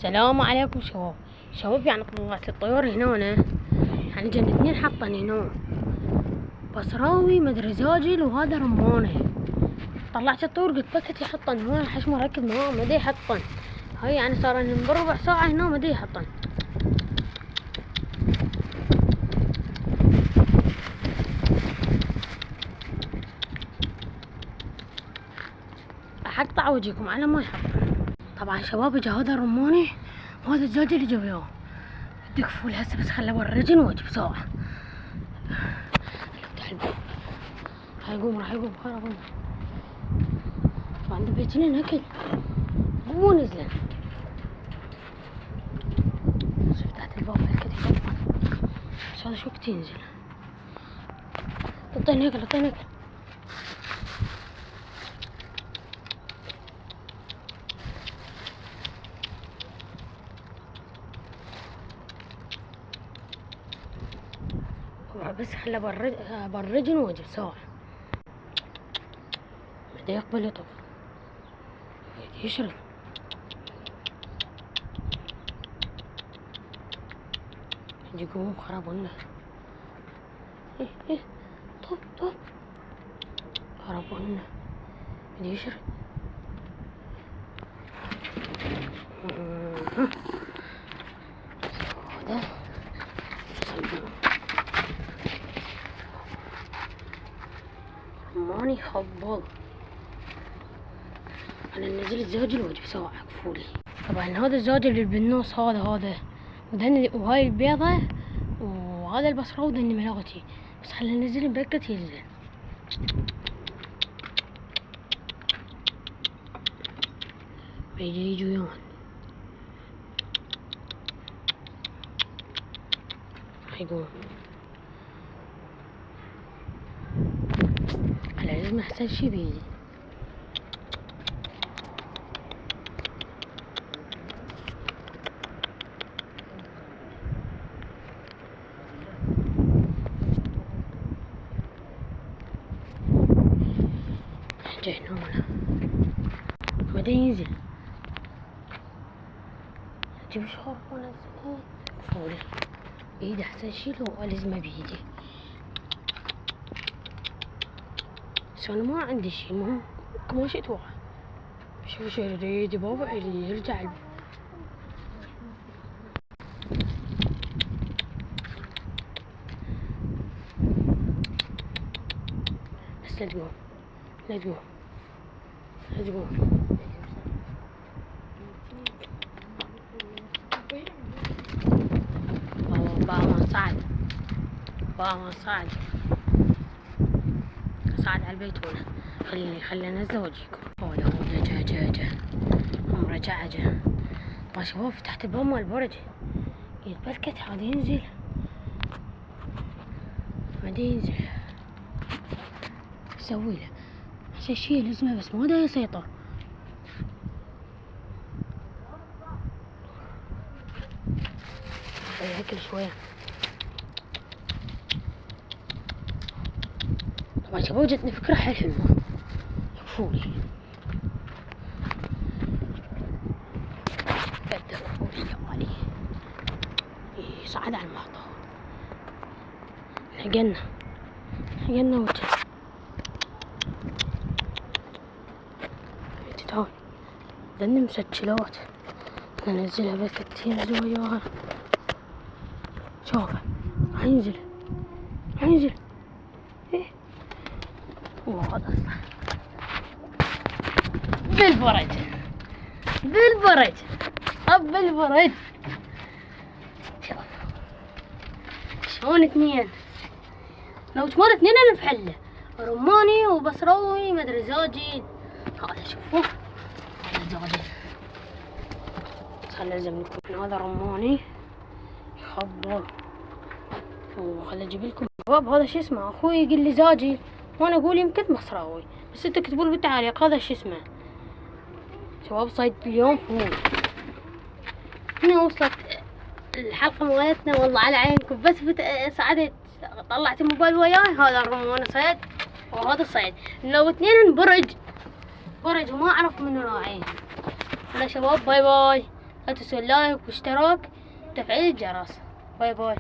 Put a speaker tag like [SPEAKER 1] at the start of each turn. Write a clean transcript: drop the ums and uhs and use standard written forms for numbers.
[SPEAKER 1] السلام عليكم شباب يعني طلعت الطيور هنا يعني جنتين حطن هنا بصراوي مدري زاجل وهذا رمانه. طلعت الطيور قلت بكت يحطن هون حش مركب معاه مدي يحطن. هاي يعني صار لهم بربع ساعة هنا مدي يحطن. احقطع وجهكم على ما يحطن. طبعا شباب اجا هذا رماني وهذا الزاجل اللي جابوه. بدك فول هسه بس خله ورجن واجب ساعة. افتح الباب. راح يقوم خير اقوم. طبعا دبيتين اكل مو نزلن. فتحت الباب بالكتف طبعا بس هذا شو وقت ينزل. حطينا اكل بس خله برجن واجب ساعة. بدا يقبل يطب يشرب. يجي يقوم خراب لنا. طب خراب لنا بدا يشرب. هذا رماني خبال. انا نزلت الزاجل واجب ساعة كفولي. طبعا هذا الزاجل اللي بالنص هذا وهاي البيضة وهذا البصراوي ذني ملاغتي بس خلينا ننزل بركة ينزل. يجوا يوم راح يقوم. على لازم احسن شي بيجي. جاي هنا بدا ينزل. اجيب شهر ونزل فولي بيدي احسن شي لو الزمه بيدي. بس انا ما عندي شي المهم ما شئت واحد. شوف شو يريد بابا يرجع بس لا تقوم بابا ما صعد على البيت هنا. خلي انزله واجيكم. هذا هو جا هم رجع. طبعا شباب فتحت الباب مال البرج قلت بركت هذا ينزل ما ينزل. اسوي له عشان شي لازمه بس ما دا يسيطر. ياكل شويه. طبعا شباب جتني فكره حلوه فولي. بدأ فولي يا ولي يصعد على المحطة. حقنا وجه تعال ذني مسجلات ننزلها بكتين زواياها. شوفه هينزل ايه وهذا الصح بالبرج شوف شلون اثنين لو تمر اثنين انا بحله رماني وبصراوي مدري زاجل. هذا شوفوا هذا زاجل خلنا نلزم لكم. هذا رماني خبر وخلنا اجيب لكم شباب. هذا شو اسمه اخوي يقول لي زاجل وانا اقول يمكن بصراوي بس انتوا اكتبوا لي بالتعليق هذا شو اسمه. شباب صيد اليوم فول. هنا وصلت الحلقة مالتنا والله على عينكم بس سعدت طلعت الموبايل وياي. هذا الرمانة صيد وهذا صيد لو اثنين برج وما اعرف منو نوعين. يلا شباب باي باي. لا تنسوا اللايك واشتراك وتفعيل الجرس. باي باي.